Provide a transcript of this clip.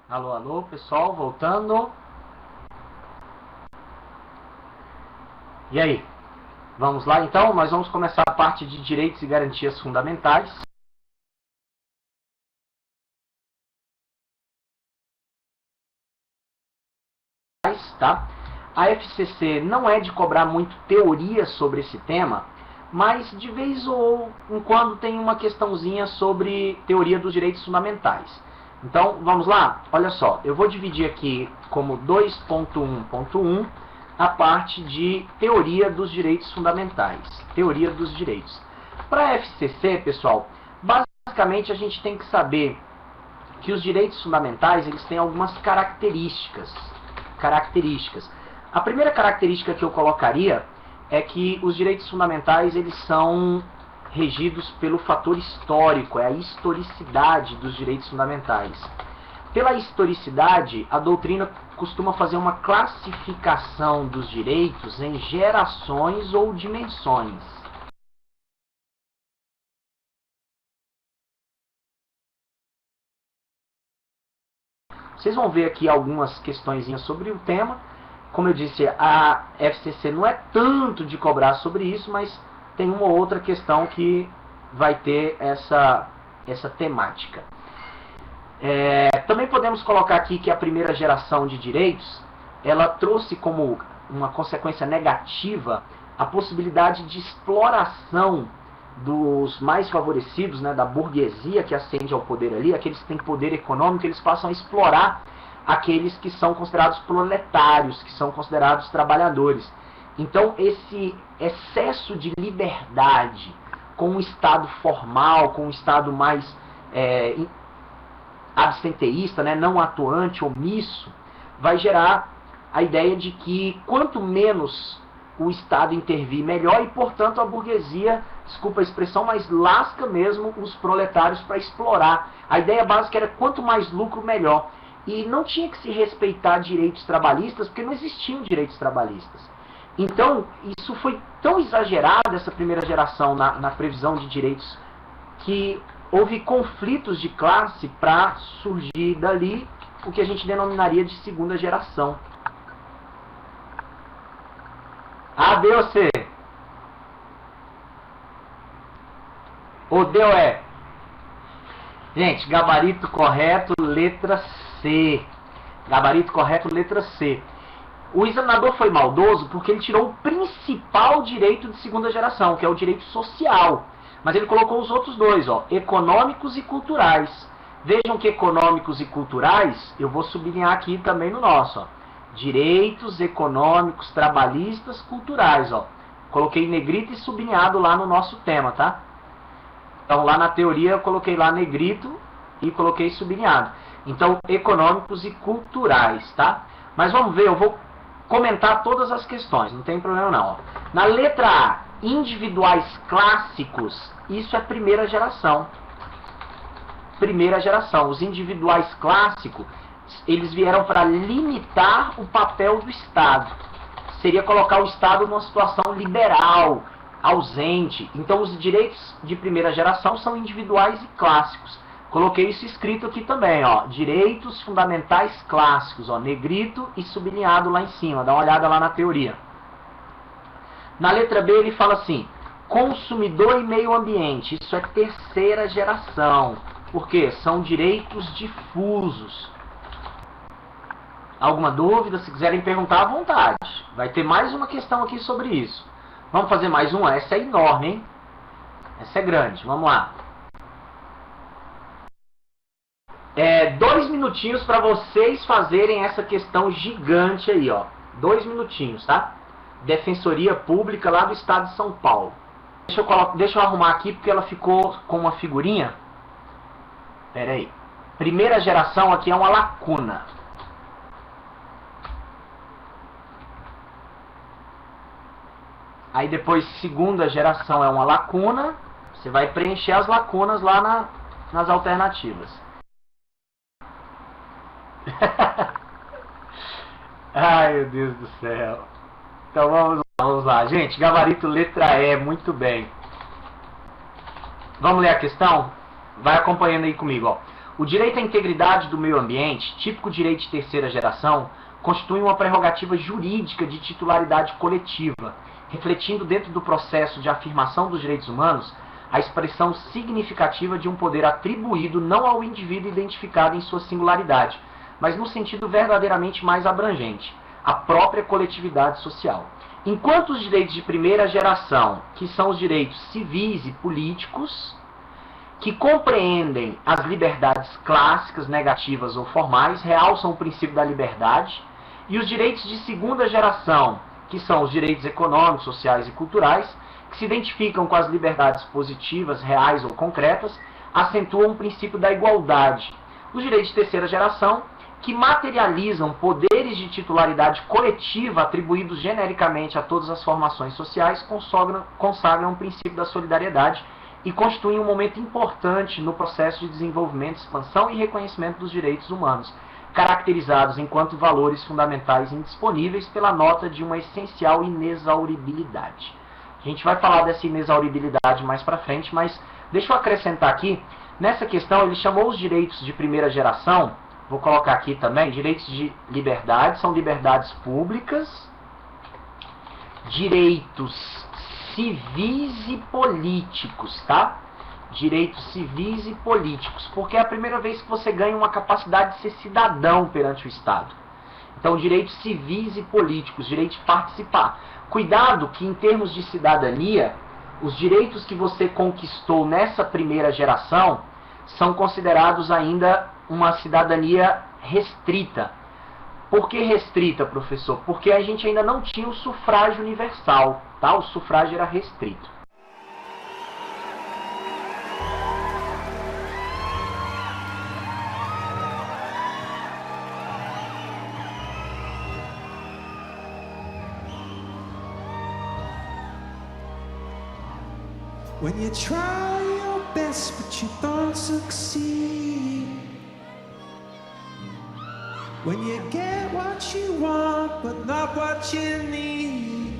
Alô, alô, pessoal, voltando. E aí? Vamos lá então? Nós vamos começar a parte de direitos e garantias fundamentais. Tá? A FCC não é de cobrar muito teoria sobre esse tema, mas de vez ou em quando tem uma questãozinha sobre teoria dos direitos fundamentais. Então, vamos lá? Olha só, eu vou dividir aqui como 2.1.1 a parte de teoria dos direitos fundamentais. Teoria dos direitos. Para a FCC, pessoal, basicamente a gente tem que saber que os direitos fundamentais eles têm algumas características. A primeira característica que eu colocaria é que os direitos fundamentais eles são regidos pelo fator histórico, é a historicidade dos direitos fundamentais. Pela historicidade, a doutrina costuma fazer uma classificação dos direitos em gerações ou dimensões. Vocês vão ver aqui algumas questõezinhas sobre o tema. Como eu disse, a FCC não é tanto de cobrar sobre isso, mas tem uma outra questão que vai ter essa temática. Também podemos colocar aqui que a primeira geração de direitos, ela trouxe como uma consequência negativa a possibilidade de exploração dos mais favorecidos, né, da burguesia que ascende ao poder ali, aqueles que têm poder econômico, eles passam a explorar aqueles que são considerados proletários, que são considerados trabalhadores. Então, esse excesso de liberdade com um Estado formal, com um Estado mais abstenteísta, né, não atuante, omisso, vai gerar a ideia de que quanto menos o Estado intervir, melhor, e portanto a burguesia, desculpa a expressão, mas lasca mesmo os proletários para explorar. A ideia básica era quanto mais lucro, melhor. E não tinha que se respeitar direitos trabalhistas, porque não existiam direitos trabalhistas. Então, isso foi tão exagerado, essa primeira geração, na previsão de direitos, que houve conflitos de classe para surgir dali o que a gente denominaria de segunda geração. A, B ou C? O D ou E? Gente, gabarito correto, letra C. Gabarito correto, letra C. O examinador foi maldoso porque ele tirou o principal direito de segunda geração, que é o direito social. Mas ele colocou os outros dois, ó, econômicos e culturais. Vejam que econômicos e culturais, eu vou sublinhar aqui também no nosso, ó. Direitos econômicos, trabalhistas, culturais, ó. Coloquei negrito e sublinhado lá no nosso tema, tá? Então lá na teoria eu coloquei lá negrito e coloquei sublinhado. Então, econômicos e culturais, tá? Mas vamos ver, eu vou comentar todas as questões, não tem problema não. Ó. Na letra A, individuais clássicos, isso é primeira geração. Primeira geração. Os individuais clássicos, eles vieram para limitar o papel do Estado. Seria colocar o Estado numa situação liberal, ausente. Então, os direitos de primeira geração são individuais e clássicos. Coloquei isso escrito aqui também, ó, direitos fundamentais clássicos, ó, negrito e sublinhado lá em cima. Dá uma olhada lá na teoria. Na letra B ele fala assim, consumidor e meio ambiente. Isso é terceira geração. Por quê? São direitos difusos. Alguma dúvida? Se quiserem perguntar, à vontade. Vai ter mais uma questão aqui sobre isso. Vamos fazer mais uma? Essa é enorme, hein? Essa é grande. Vamos lá. 2 minutinhos para vocês fazerem essa questão gigante aí, ó. 2 minutinhos, tá? Defensoria Pública lá do estado de São Paulo. Deixa eu arrumar aqui porque ela ficou com uma figurinha. Pera aí. Primeira geração aqui é uma lacuna. Aí depois segunda geração é uma lacuna. Você vai preencher as lacunas lá nas alternativas. Ai, meu Deus do céu. Então vamos lá. Gente, gabarito letra E, muito bem. Vamos ler a questão? Vai acompanhando aí comigo, ó. O direito à integridade do meio ambiente, típico direito de terceira geração, constitui uma prerrogativa jurídica de titularidade coletiva, refletindo dentro do processo de afirmação dos direitos humanos a expressão significativa de um poder atribuído não ao indivíduo identificado em sua singularidade, mas no sentido verdadeiramente mais abrangente, a própria coletividade social. Enquanto os direitos de primeira geração, que são os direitos civis e políticos, que compreendem as liberdades clássicas, negativas ou formais, realçam o princípio da liberdade, e os direitos de segunda geração, que são os direitos econômicos, sociais e culturais, que se identificam com as liberdades positivas, reais ou concretas, acentuam o princípio da igualdade. Os direitos de terceira geração, que materializam poderes de titularidade coletiva atribuídos genericamente a todas as formações sociais, consagram o princípio da solidariedade e constituem um momento importante no processo de desenvolvimento, expansão e reconhecimento dos direitos humanos, caracterizados enquanto valores fundamentais indisponíveis pela nota de uma essencial inexauribilidade. A gente vai falar dessa inexauribilidade mais para frente, mas deixa eu acrescentar aqui, nessa questão ele chamou os direitos de primeira geração, vou colocar aqui também, direitos de liberdade, são liberdades públicas, direitos civis e políticos, tá? Direitos civis e políticos, porque é a primeira vez que você ganha uma capacidade de ser cidadão perante o Estado. Então, direitos civis e políticos, direito de participar. Cuidado que, em termos de cidadania, os direitos que você conquistou nessa primeira geração são considerados ainda uma cidadania restrita. Por que restrita, professor? Porque a gente ainda não tinha o sufrágio universal, tá? O sufrágio era restrito. When you try your best but you don't succeed, when you get what you want but not what you need,